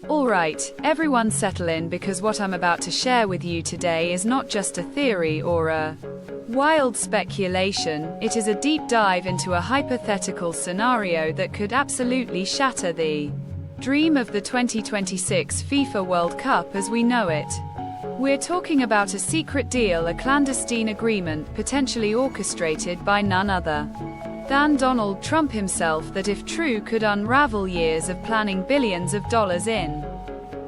Alright, everyone settle in because what I'm about to share with you today is not just a theory or a wild speculation, it is a deep dive into a hypothetical scenario that could absolutely shatter the dream of the 2026 FIFA World Cup as we know it. We're talking about a secret deal, a clandestine agreement potentially orchestrated by none other than Donald Trump himself that, if true, could unravel years of planning, billions of dollars in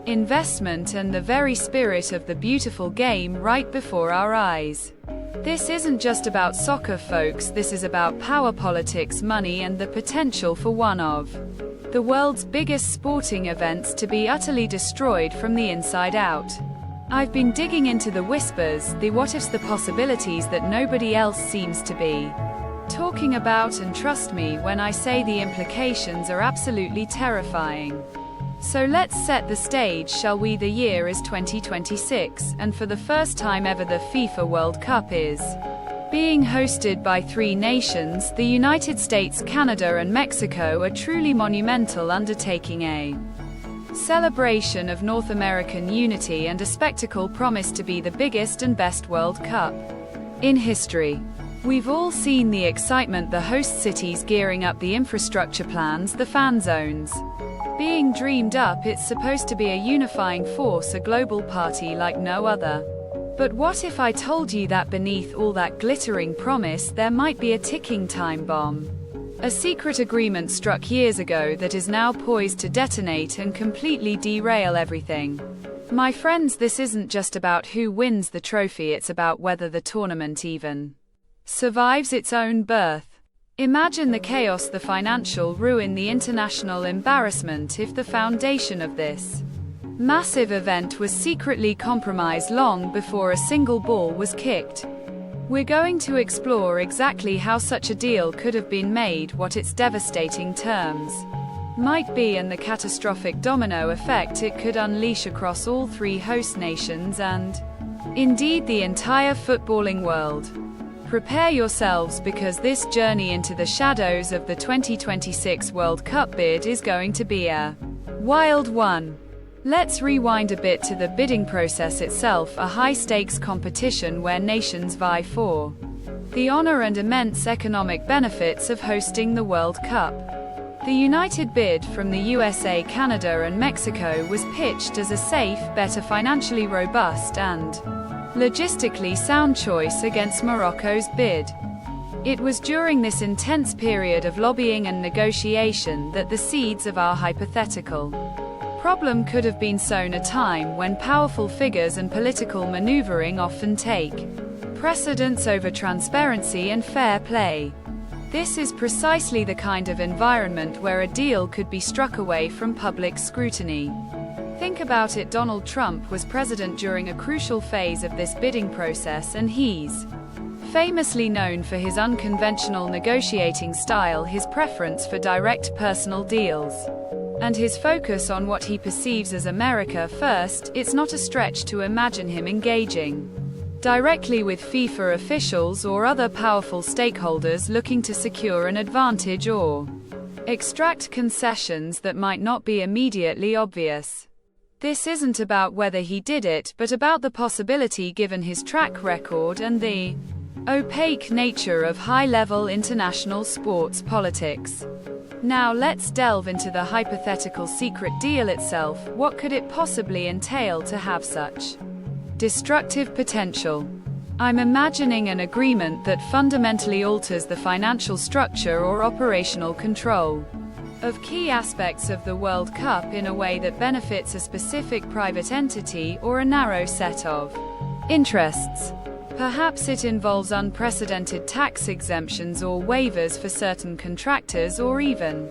investment, and the very spirit of the beautiful game right before our eyes. This isn't just about soccer, folks, this is about power politics, money, and the potential for one of the world's biggest sporting events to be utterly destroyed from the inside out. I've been digging into the whispers, the what-ifs, the possibilities that nobody else seems to be talking about, and trust me when I say the implications are absolutely terrifying. So let's set the stage, shall we? The year is 2026, and for the first time ever the FIFA World Cup is being hosted by three nations, the United States, Canada and Mexico, a truly monumental undertaking, a celebration of North American unity and a spectacle promised to be the biggest and best World Cup in history. We've all seen the excitement, the host cities gearing up, the infrastructure plans, the fan zones being dreamed up. It's supposed to be a unifying force, a global party like no other. But what if I told you that beneath all that glittering promise, there might be a ticking time bomb? A secret agreement struck years ago that is now poised to detonate and completely derail everything. My friends, this isn't just about who wins the trophy, it's about whether the tournament even survives its own birth. Imagine the chaos, the financial ruin, the international embarrassment if the foundation of this massive event was secretly compromised long before a single ball was kicked. We're going to explore exactly how such a deal could have been made, what its devastating terms might be, and the catastrophic domino effect it could unleash across all three host nations and, indeed, the entire footballing world. Prepare yourselves, because this journey into the shadows of the 2026 World Cup bid is going to be a wild one. Let's rewind a bit to the bidding process itself, a high-stakes competition where nations vie for the honor and immense economic benefits of hosting the World Cup. The united bid from the USA, Canada and Mexico was pitched as a safe, better, financially robust and logistically sound choice against Morocco's bid. It was during this intense period of lobbying and negotiation that the seeds of our hypothetical problem could have been sown, a time when powerful figures and political maneuvering often take precedence over transparency and fair play. This is precisely the kind of environment where a deal could be struck away from public scrutiny. Think about it, Donald Trump was president during a crucial phase of this bidding process, and he's famously known for his unconventional negotiating style, his preference for direct personal deals, and his focus on what he perceives as America first. It's not a stretch to imagine him engaging directly with FIFA officials or other powerful stakeholders looking to secure an advantage or extract concessions that might not be immediately obvious. This isn't about whether he did it, but about the possibility given his track record and the opaque nature of high-level international sports politics. Now let's delve into the hypothetical secret deal itself. What could it possibly entail to have such destructive potential? I'm imagining an agreement that fundamentally alters the financial structure or operational control of key aspects of the World Cup in a way that benefits a specific private entity or a narrow set of interests. Perhaps it involves unprecedented tax exemptions or waivers for certain contractors, or even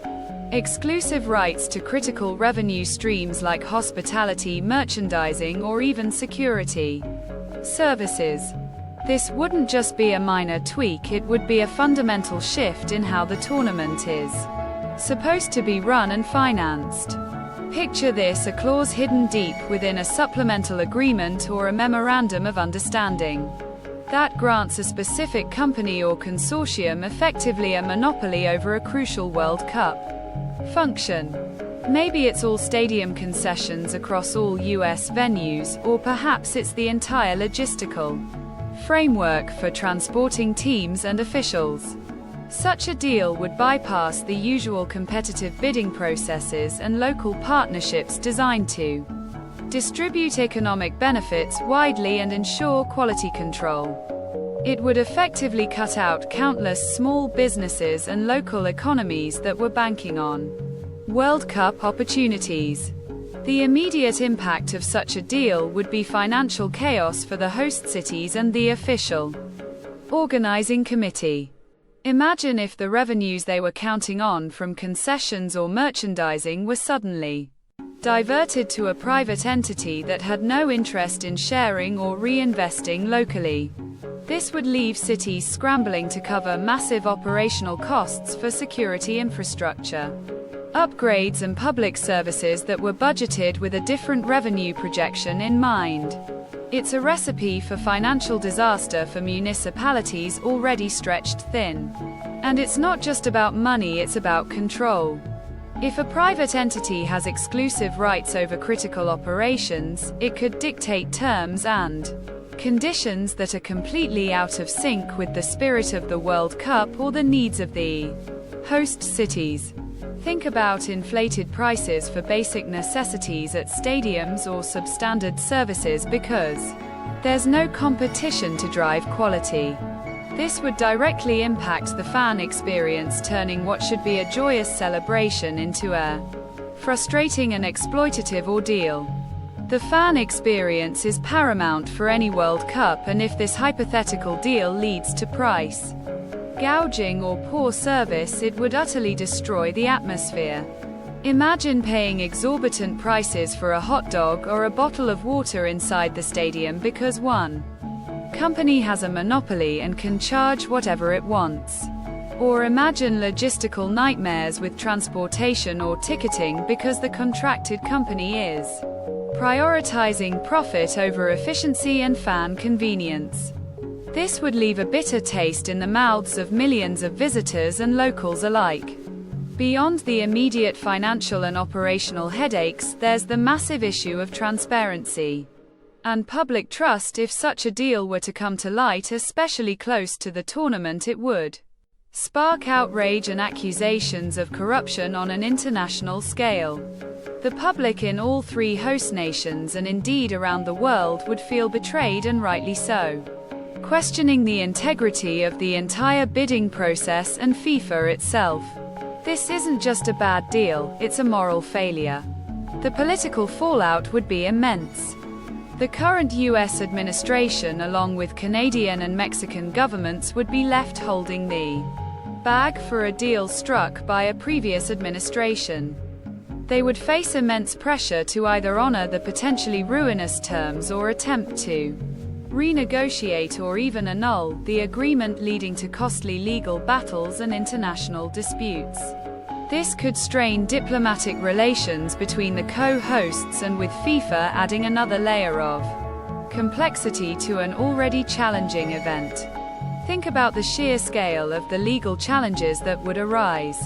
exclusive rights to critical revenue streams like hospitality, merchandising, or even security services. This wouldn't just be a minor tweak, it would be a fundamental shift in how the tournament is supposed to be run and financed. Picture this, a clause hidden deep within a supplemental agreement or a memorandum of understanding that grants a specific company or consortium effectively a monopoly over a crucial World Cup function. Maybe it's all stadium concessions across all US venues, or perhaps it's the entire logistical framework for transporting teams and officials. Such a deal would bypass the usual competitive bidding processes and local partnerships designed to distribute economic benefits widely and ensure quality control. It would effectively cut out countless small businesses and local economies that were banking on World Cup opportunities. The immediate impact of such a deal would be financial chaos for the host cities and the official organizing committee. Imagine if the revenues they were counting on from concessions or merchandising were suddenly diverted to a private entity that had no interest in sharing or reinvesting locally. This would leave cities scrambling to cover massive operational costs for security infrastructure upgrades and public services that were budgeted with a different revenue projection in mind. It's a recipe for financial disaster for municipalities already stretched thin. And it's not just about money, it's about control. If a private entity has exclusive rights over critical operations, it could dictate terms and conditions that are completely out of sync with the spirit of the World Cup or the needs of the host cities. Think about inflated prices for basic necessities at stadiums or substandard services because there's no competition to drive quality. This would directly impact the fan experience, turning what should be a joyous celebration into a frustrating and exploitative ordeal. The fan experience is paramount for any World Cup, and if this hypothetical deal leads to price gouging or poor service, it would utterly destroy the atmosphere. Imagine paying exorbitant prices for a hot dog or a bottle of water inside the stadium because one company has a monopoly and can charge whatever it wants. Or imagine logistical nightmares with transportation or ticketing because the contracted company is prioritizing profit over efficiency and fan convenience. This would leave a bitter taste in the mouths of millions of visitors and locals alike. Beyond the immediate financial and operational headaches, there's the massive issue of transparency and public trust. If such a deal were to come to light, especially close to the tournament, it would spark outrage and accusations of corruption on an international scale. The public in all three host nations, and indeed around the world, would feel betrayed, and rightly so, questioning the integrity of the entire bidding process and FIFA itself. This isn't just a bad deal, it's a moral failure. The political fallout would be immense. The current US administration, along with Canadian and Mexican governments, would be left holding the bag for a deal struck by a previous administration. They would face immense pressure to either honor the potentially ruinous terms or attempt to renegotiate or even annul the agreement, leading to costly legal battles and international disputes. This could strain diplomatic relations between the co-hosts, and with FIFA adding another layer of complexity to an already challenging event. Think about the sheer scale of the legal challenges that would arise.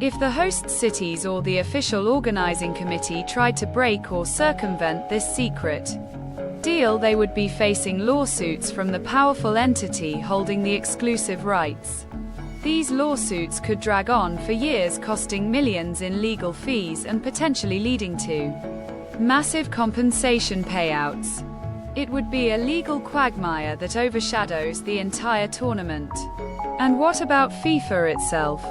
If the host cities or the official organizing committee tried to break or circumvent this secret deal, they would be facing lawsuits from the powerful entity holding the exclusive rights. These lawsuits could drag on for years, costing millions in legal fees and potentially leading to massive compensation payouts. It would be a legal quagmire that overshadows the entire tournament. And what about FIFA itself?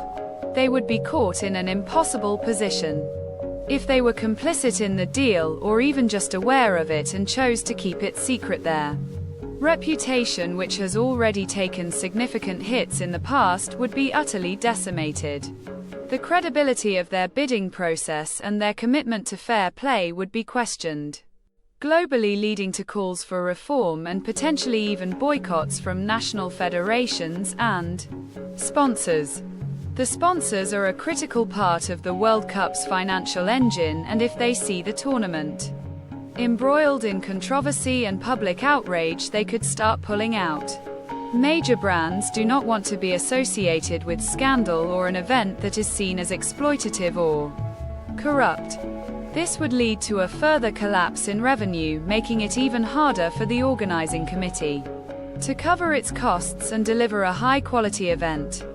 They would be caught in an impossible position. If they were complicit in the deal, or even just aware of it and chose to keep it secret, their reputation, which has already taken significant hits in the past, would be utterly decimated. The credibility of their bidding process and their commitment to fair play would be questioned globally, leading to calls for reform and potentially even boycotts from national federations and sponsors. The sponsors are a critical part of the World Cup's financial engine, and if they see the tournament embroiled in controversy and public outrage, they could start pulling out. Major brands do not want to be associated with scandal or an event that is seen as exploitative or corrupt. This would lead to a further collapse in revenue, making it even harder for the organizing committee to cover its costs and deliver a high-quality event.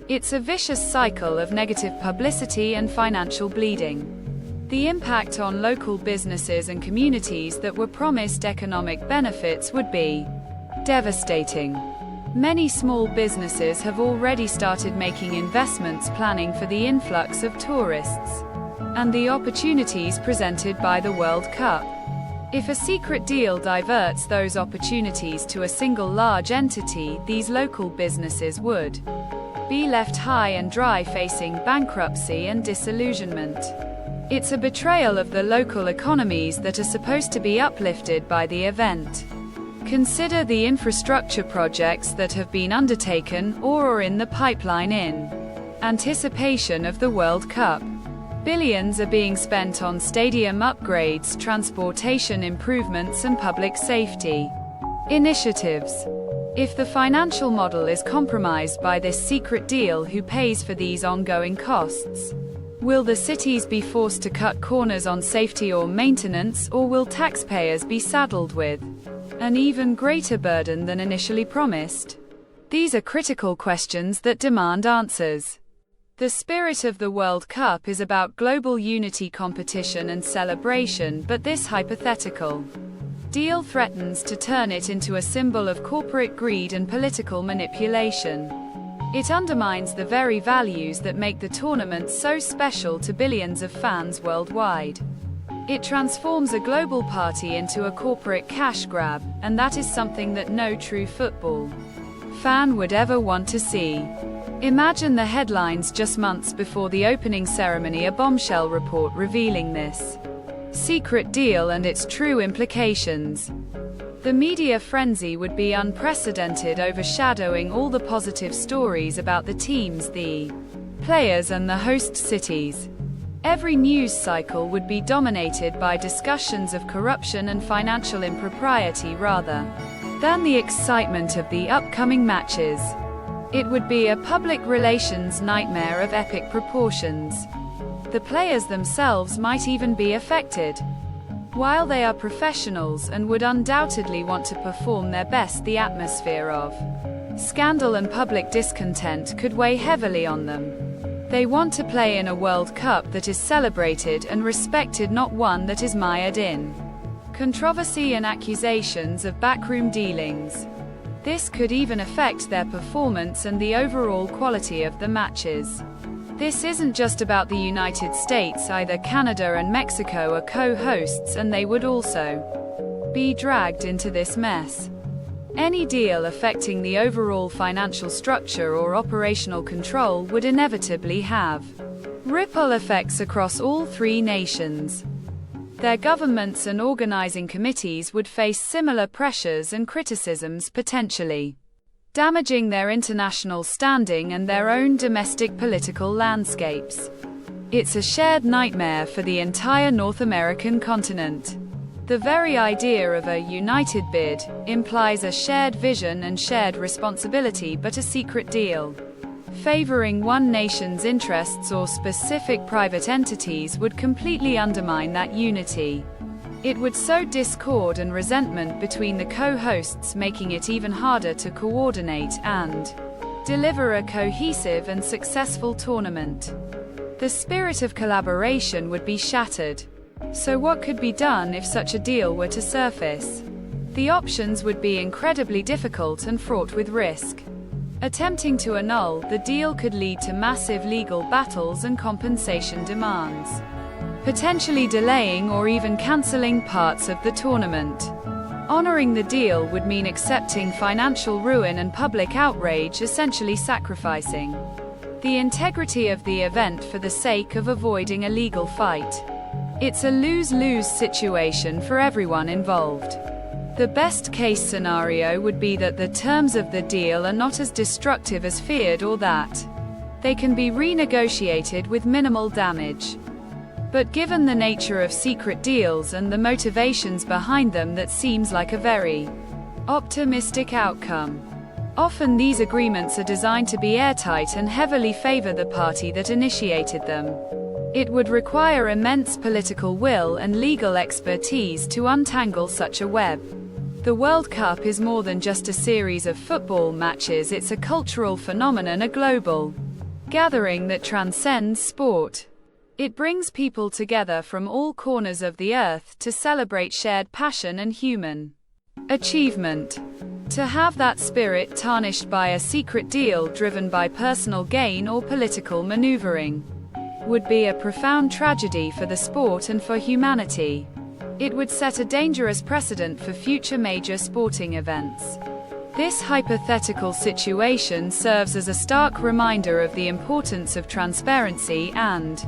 It's a vicious cycle of negative publicity and financial bleeding. The impact on local businesses and communities that were promised economic benefits would be devastating. Many small businesses have already started making investments planning for the influx of tourists and the opportunities presented by the World Cup. If a secret deal diverts those opportunities to a single large entity, these local businesses would be left high and dry, facing bankruptcy and disillusionment. It's a betrayal of the local economies that are supposed to be uplifted by the event. Consider the infrastructure projects that have been undertaken or are in the pipeline in anticipation of the World Cup. Billions are being spent on stadium upgrades, transportation improvements, and public safety initiatives. If the financial model is compromised by this secret deal, who pays for these ongoing costs? Will the cities be forced to cut corners on safety or maintenance, or will taxpayers be saddled with an even greater burden than initially promised? These are critical questions that demand answers. The spirit of the World Cup is about global unity, competition, and celebration, but this hypothetical deal threatens to turn it into a symbol of corporate greed and political manipulation. It undermines the very values that make the tournament so special to billions of fans worldwide. It transforms a global party into a corporate cash grab, and that is something that no true football fan would ever want to see. Imagine the headlines just months before the opening ceremony, a bombshell report revealing this secret deal and its true implications. The media frenzy would be unprecedented, overshadowing all the positive stories about the teams, the players, and the host cities. Every news cycle would be dominated by discussions of corruption and financial impropriety rather than the excitement of the upcoming matches. It would be a public relations nightmare of epic proportions. The players themselves might even be affected. While they are professionals and would undoubtedly want to perform their best, the atmosphere of scandal and public discontent could weigh heavily on them. They want to play in a World Cup that is celebrated and respected, not one that is mired in controversy and accusations of backroom dealings. This could even affect their performance and the overall quality of the matches. This isn't just about the United States either. Canada and Mexico are co-hosts, and they would also be dragged into this mess. Any deal affecting the overall financial structure or operational control would inevitably have ripple effects across all three nations. Their governments and organizing committees would face similar pressures and criticisms, potentially damaging their international standing and their own domestic political landscapes. It's a shared nightmare for the entire North American continent. The very idea of a united bid implies a shared vision and shared responsibility, but a secret deal favoring one nation's interests or specific private entities would completely undermine that unity. It would sow discord and resentment between the co-hosts, making it even harder to coordinate and deliver a cohesive and successful tournament. The spirit of collaboration would be shattered. So what could be done if such a deal were to surface? The options would be incredibly difficult and fraught with risk. Attempting to annul the deal could lead to massive legal battles and compensation demands, potentially delaying or even cancelling parts of the tournament. Honoring the deal would mean accepting financial ruin and public outrage, essentially sacrificing the integrity of the event for the sake of avoiding a legal fight. It's a lose-lose situation for everyone involved. The best-case scenario would be that the terms of the deal are not as destructive as feared, or that they can be renegotiated with minimal damage. But given the nature of secret deals and the motivations behind them, that seems like a very optimistic outcome. Often these agreements are designed to be airtight and heavily favor the party that initiated them. It would require immense political will and legal expertise to untangle such a web. The World Cup is more than just a series of football matches, it's a cultural phenomenon, a global gathering that transcends sport. It brings people together from all corners of the earth to celebrate shared passion and human achievement. To have that spirit tarnished by a secret deal driven by personal gain or political maneuvering would be a profound tragedy for the sport and for humanity. It would set a dangerous precedent for future major sporting events. This hypothetical situation serves as a stark reminder of the importance of transparency and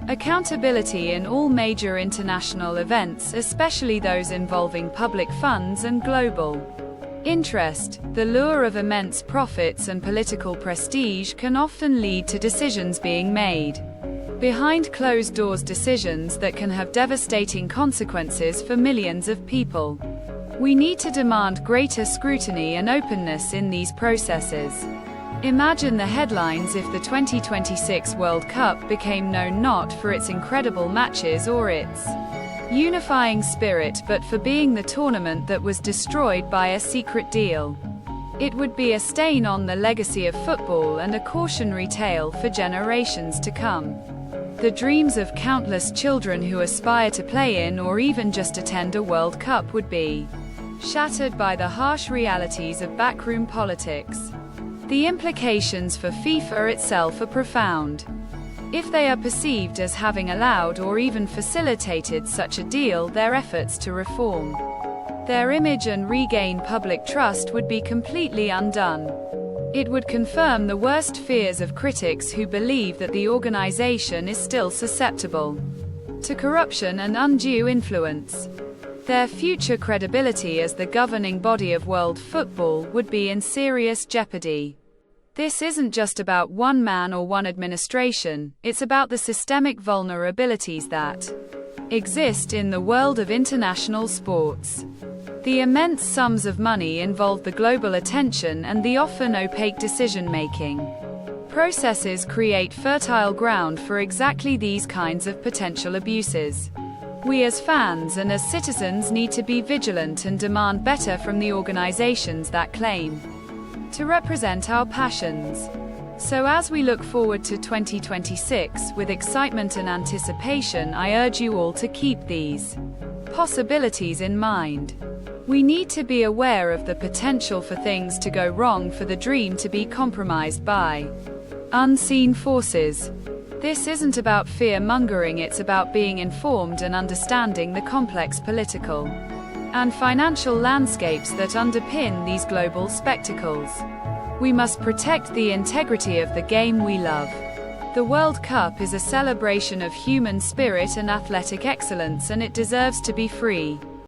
accountability in all major international events, especially those involving public funds and global interest. The lure of immense profits and political prestige can often lead to decisions being made behind closed doors, decisions that can have devastating consequences for millions of people. We need to demand greater scrutiny and openness in these processes. Imagine the headlines if the 2026 World Cup became known not for its incredible matches or its unifying spirit, but for being the tournament that was destroyed by a secret deal. It would be a stain on the legacy of football and a cautionary tale for generations to come. The dreams of countless children who aspire to play in or even just attend a World Cup would be shattered by the harsh realities of backroom politics. The implications for FIFA itself are profound. If they are perceived as having allowed or even facilitated such a deal, their efforts to reform their image and regain public trust would be completely undone. It would confirm the worst fears of critics who believe that the organization is still susceptible to corruption and undue influence. Their future credibility as the governing body of world football would be in serious jeopardy. This isn't just about one man or one administration, it's about the systemic vulnerabilities that exist in the world of international sports. The immense sums of money involved, the global attention, and the often opaque decision-making processes create fertile ground for exactly these kinds of potential abuses. We as fans and as citizens need to be vigilant and demand better from the organizations that claim to represent our passions. So as we look forward to 2026 with excitement and anticipation, I urge you all to keep these possibilities in mind. We need to be aware of the potential for things to go wrong, for the dream to be compromised by unseen forces. This isn't about fear-mongering, it's about being informed and understanding the complex political and financial landscapes that underpin these global spectacles. We must protect the integrity of the game we love. The World Cup is a celebration of human spirit and athletic excellence, and it deserves to be free.